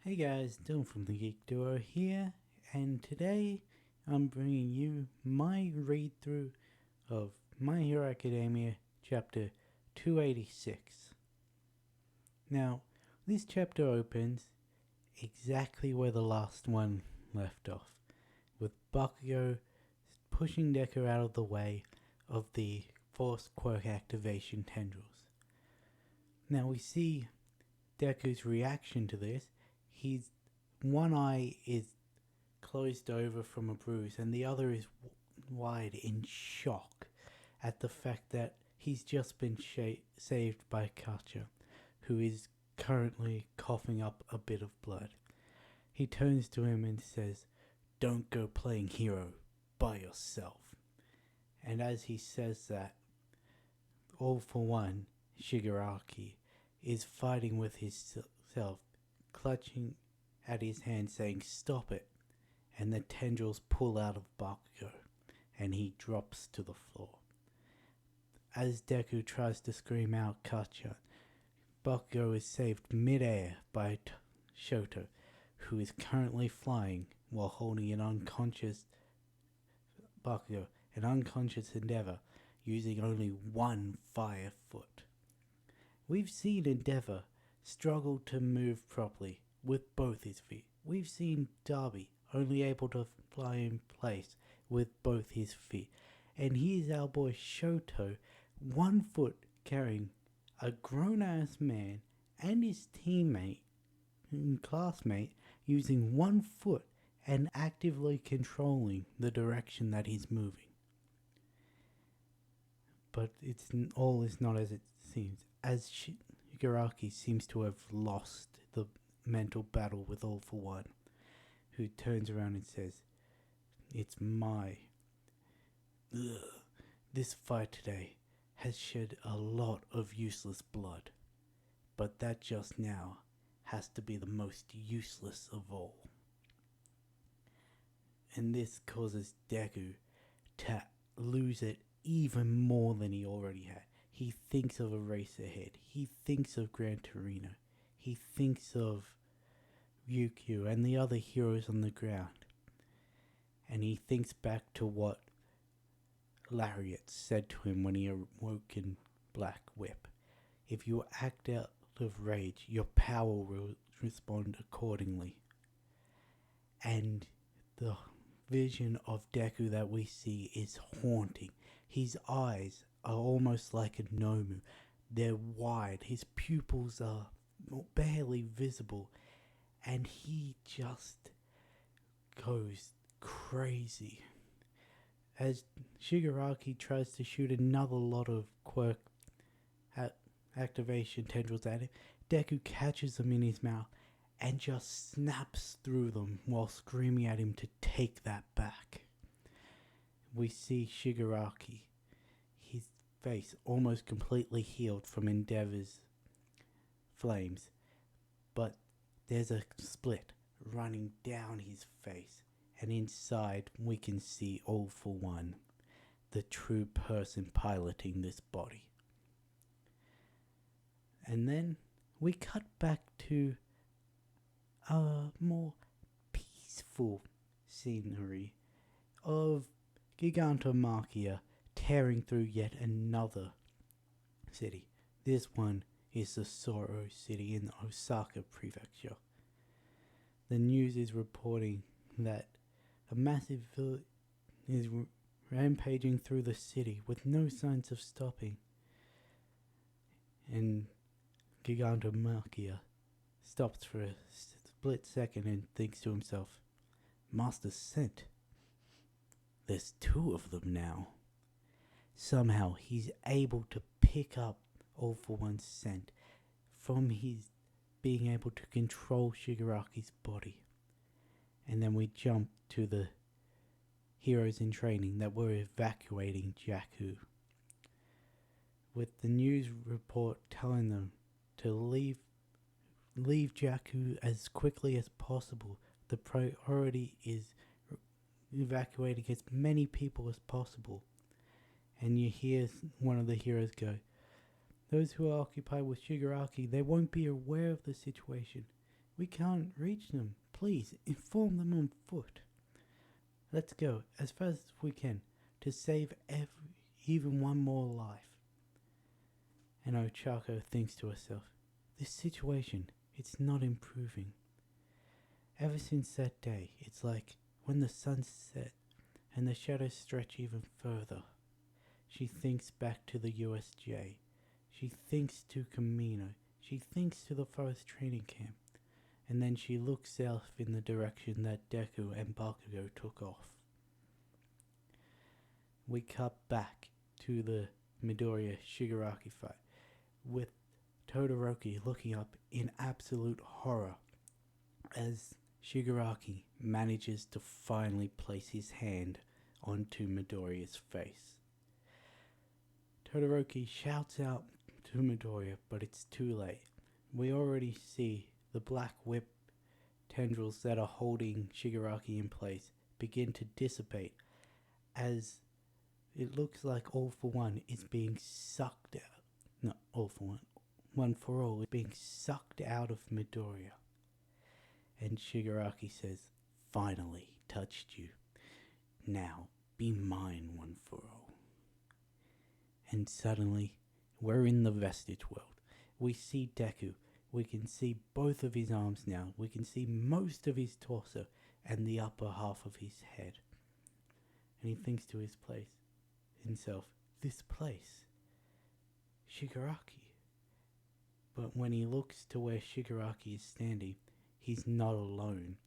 Hey guys, Dylan from the Geek Duo here, and today I'm bringing you my read through of My Hero Academia Chapter 286. Now, this chapter opens exactly where the last one left off, with Bakugo pushing Deku out of the way of the forced quirk activation tendrils. Now we see Deku's reaction to this. His one eye is closed over from a bruise and the other is wide in shock at the fact that he's just been saved by Katja, who is currently coughing up a bit of blood. He turns to him and says, "Don't go playing hero by yourself." And as he says that, all for one, Shigaraki is fighting with himself, clutching at his hand saying, "Stop it," and the tendrils pull out of Bakugo and he drops to the floor. As Deku tries to scream out Katja, Bakugo is saved mid-air by Shoto, who is currently flying while holding an unconscious Bakugo, an unconscious Endeavor, using only one fire foot. We've seen Endeavor struggle to move properly with both his feet. We've seen Darby only able to fly in place with both his feet. And here's our boy Shoto, 1 foot carrying a grown-ass man and his teammate and classmate using 1 foot and actively controlling the direction that he's moving. But all is not as it seems, as Shigaraki seems to have lost the mental battle with All for One, who turns around and says, "It's my... This fight today has shed a lot of useless blood, but that just now has to be the most useless of all." And this causes Deku to lose it even more than he already had. He thinks of a race ahead. He thinks of Gran Torino. He thinks of Ryukyu and the other heroes on the ground. And he thinks back to what Lariat said to him when he awoke in Black Whip. If you act out of rage, your power will respond accordingly. And the vision of Deku that we see is haunting. His eyes are almost like a Nomu. They're wide. His pupils are barely visible. And he just goes crazy. As Shigaraki tries to shoot another lot of quirk activation tendrils at him, Deku catches them in his mouth and just snaps through them while screaming at him to take that back. We see Shigaraki, his face almost completely healed from Endeavor's flames, but there's a split running down his face, and inside we can see All for One, the true person piloting this body. And then we cut back to a more peaceful scenery of Gigantomachia tearing through yet another city. This one is the Soro city in the Osaka prefecture. The news is reporting that a massive village is rampaging through the city with no signs of stopping. And Gigantomachia stops for a split second and thinks to himself, "Master sent. There's 2 of them now." Somehow he's able to pick up All for One's scent from his being able to control Shigaraki's body. And then we jump to the heroes in training that were evacuating Jakku, with the news report telling them to leave Jakku as quickly as possible. The priority is evacuating as many people as possible. And you hear one of the heroes go, "Those who are occupied with Shigaraki, they won't be aware of the situation. We can't reach them. Please, inform them on foot. Let's go, as fast as we can, to save even one more life. And Ochako thinks to herself, this situation, it's not improving. Ever since that day, it's like when the sun set and the shadows stretch even further. She thinks back to the USJ. She thinks to Camino. She thinks to the forest training camp. And then she looks south in the direction that Deku and Bakugo took off. We cut back to the Midoriya Shigaraki fight, with Todoroki looking up in absolute horror as Shigaraki manages to finally place his hand onto Midoriya's face. Todoroki shouts out to Midoriya, but it's too late. We already see the black whip tendrils that are holding Shigaraki in place begin to dissipate as it looks like All For One is being sucked out. Not All For One. One For All is being sucked out of Midoriya. And Shigaraki says, finally touched you. Now be mine, One For All. And suddenly we're in the Vestige world. We see Deku. We can see both of his arms now. We can see most of his torso and the upper half of his head. And he thinks to himself, this place, Shigaraki. But when he looks to where Shigaraki is standing, he's not alone.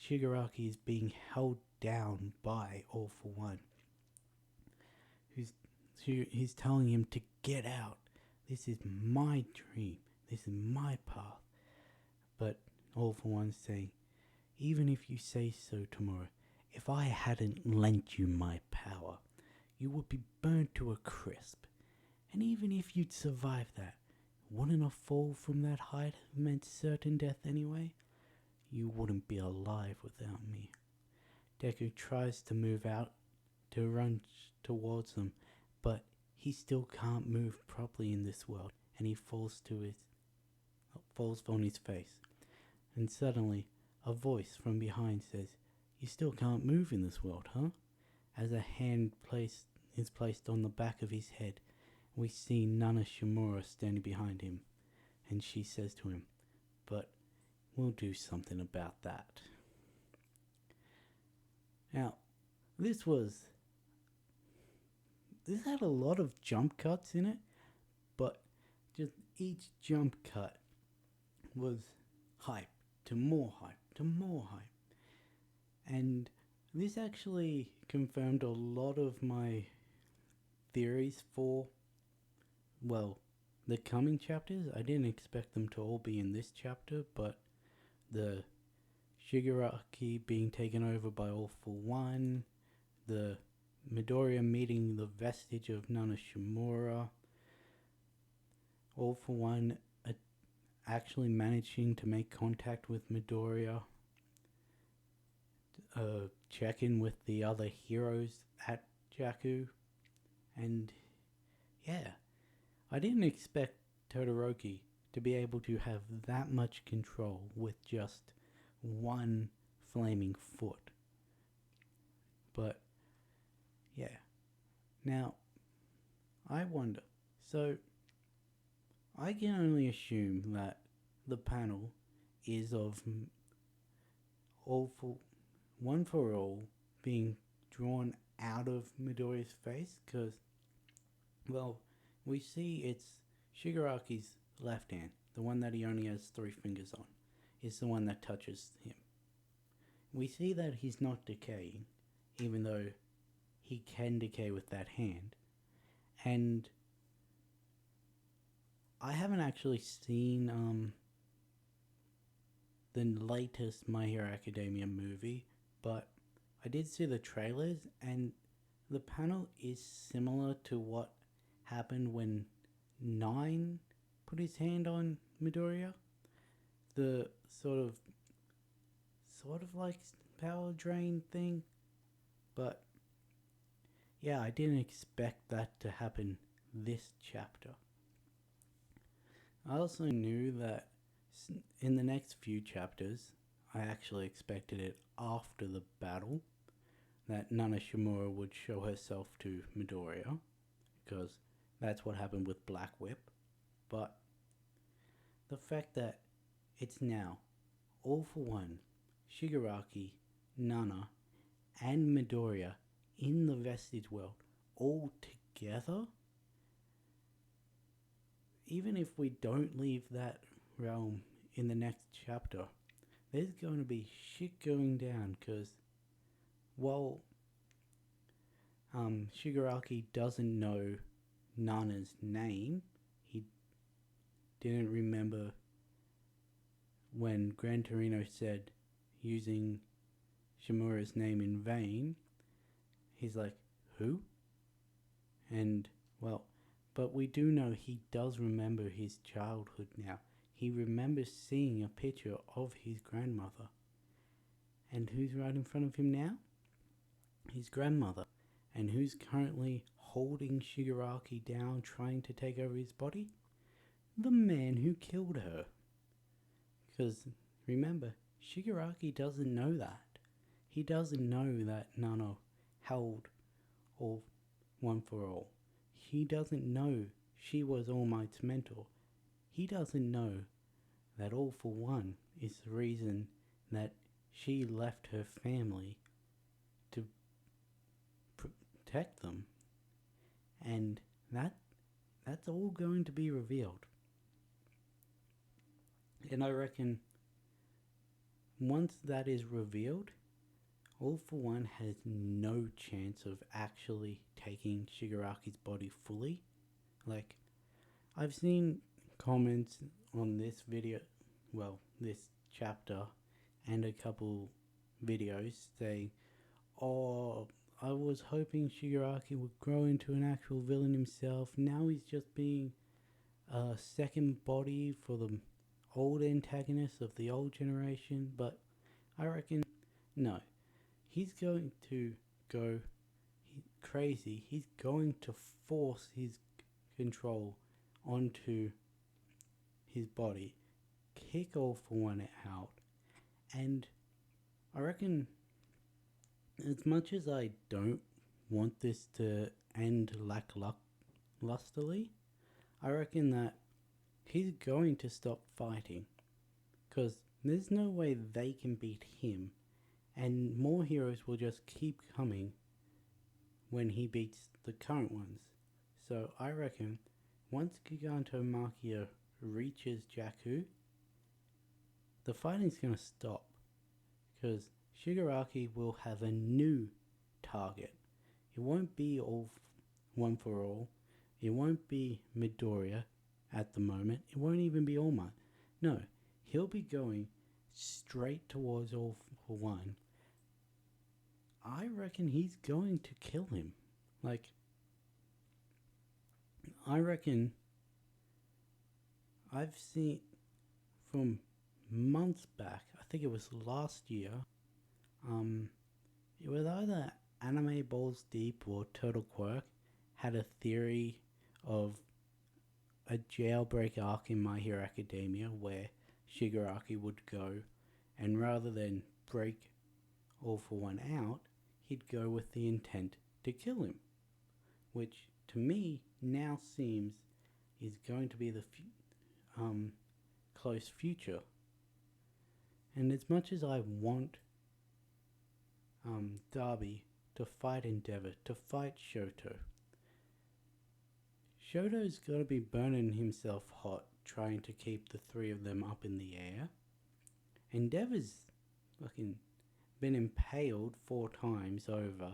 Shigaraki is being held down by All For One. He's telling him to get out. This is my dream. This is my path. But All For One's saying, even if you say so tomorrow, if I hadn't lent you my power, you would be burnt to a crisp. And even if you'd survive that, wouldn't a fall from that height have meant certain death anyway? You wouldn't be alive without me. Deku tries to move out to run towards them, but he still can't move properly in this world, and he falls on his face. And suddenly, a voice from behind says, you still can't move in this world, huh? As a hand is placed on the back of his head, we see Nana Shimura standing behind him, and she says to him, but we'll do something about that. Now, this had a lot of jump cuts in it, but just each jump cut was hype to more hype to more hype. And this actually confirmed a lot of my theories for, well, the coming chapters. I didn't expect them to all be in this chapter, but the Shigaraki being taken over by All For One, the Midoriya meeting the vestige of Nana Shimura, All For One actually managing to make contact with Midoriya, check in with the other heroes at Jakku, and yeah, I didn't expect Todoroki to be able to have that much control with just one flaming foot. But yeah, now I wonder, so I can only assume that the panel is of One For All being drawn out of Midoriya's face, because, well, we see it's Shigaraki's left hand, the one that he only has 3 fingers on, is the one that touches him. We see that he's not decaying, even though he can decay with that hand. And I haven't actually seen the latest My Hero Academia movie, but I did see the trailers, and the panel is similar to what happened when 9 put his hand on Midoriya. The sort of like power drain thing. But yeah, I didn't expect that to happen this chapter. I also knew that In the next few chapters, I actually expected it after the battle that Nana Shimura would show herself to Midoriya, because that's what happened with Black Whip. But the fact that it's now all for one, Shigaraki, Nana, and Midoriya in the Vestige world all together, even if we don't leave that realm in the next chapter, there's going to be shit going down, because while Shigaraki doesn't know Nana's name, he didn't remember when Gran Torino said using Shimura's name in vain. He's like, who? And, well, but we do know he does remember his childhood now. He remembers seeing a picture of his grandmother. And who's right in front of him now? His grandmother. And who's currently holding Shigaraki down, trying to take over his body? The man who killed her. Because, remember, Shigaraki doesn't know that. He doesn't know that Nana held All One for All. He doesn't know she was All Might's mentor. He doesn't know that All for One is the reason that she left her family to protect them. And that's all going to be revealed. And I reckon once that is revealed, All for One has no chance of actually taking Shigaraki's body fully. Like, I've seen comments on this video, well, this chapter, and a couple videos saying, oh, I was hoping Shigaraki would grow into an actual villain himself. Now he's just being a second body for the old antagonists of the old generation. But I reckon, no. He's going to go crazy. He's going to force his control onto his body, kick All for One out, and I reckon, as much as I don't want this to end lacklusterly, I reckon that he's going to stop fighting, because there's no way they can beat him, and more heroes will just keep coming when he beats the current ones. So I reckon once Gigantomachia reaches Jakku, the fighting's going to stop, because Shigaraki will have a new target. It won't be All One for All. It won't be Midoriya at the moment. It won't even be All Might. No, he'll be going straight towards All for One. I reckon he's going to kill him. Like, I reckon I've seen from months back, I think it was last year, it was either Anime Balls Deep or Turtle Quirk had a theory of a jailbreak arc in My Hero Academia where Shigaraki would go, and rather than break All for One out, he'd go with the intent to kill him, which to me now seems is going to be the close future. And as much as I want Darby to fight Endeavor, to fight Shoto's got to be burning himself hot trying to keep the three of them up in the air. Endeavor's fucking been impaled 4 times over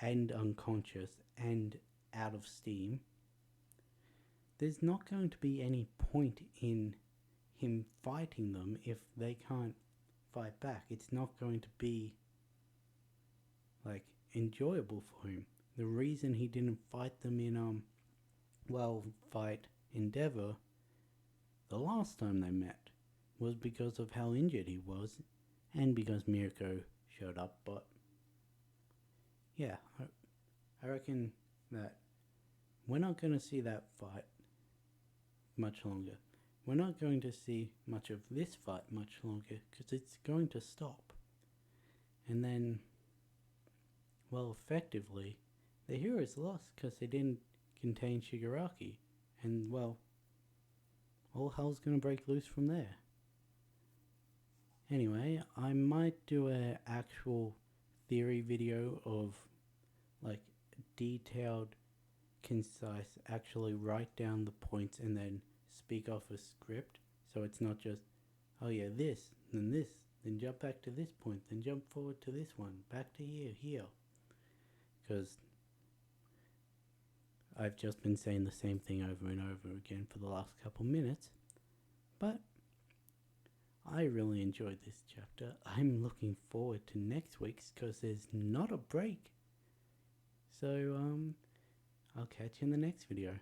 and unconscious and out of steam. There's not going to be any point in him fighting them if they can't fight back. It's not going to be like enjoyable for him. The reason he didn't fight them in fight Endeavor the last time they met was because of how injured he was and because Mirko showed up. But yeah, I reckon that we're not going to see that fight much longer. we're not going to see much of this fight much longer, because it's going to stop. And then, well, effectively, the heroes lost because they didn't contain Shigaraki. And, well, all hell's gonna break loose from there. Anyway, I might do an actual theory video of, like, detailed, concise, actually write down the points and then speak off a script. So it's not just, oh yeah, this, then jump back to this point, then jump forward to this one, back to here. Because I've just been saying the same thing over and over again for the last couple minutes. But I really enjoyed this chapter. I'm looking forward to next week's because there's not a break. So, I'll catch you in the next video.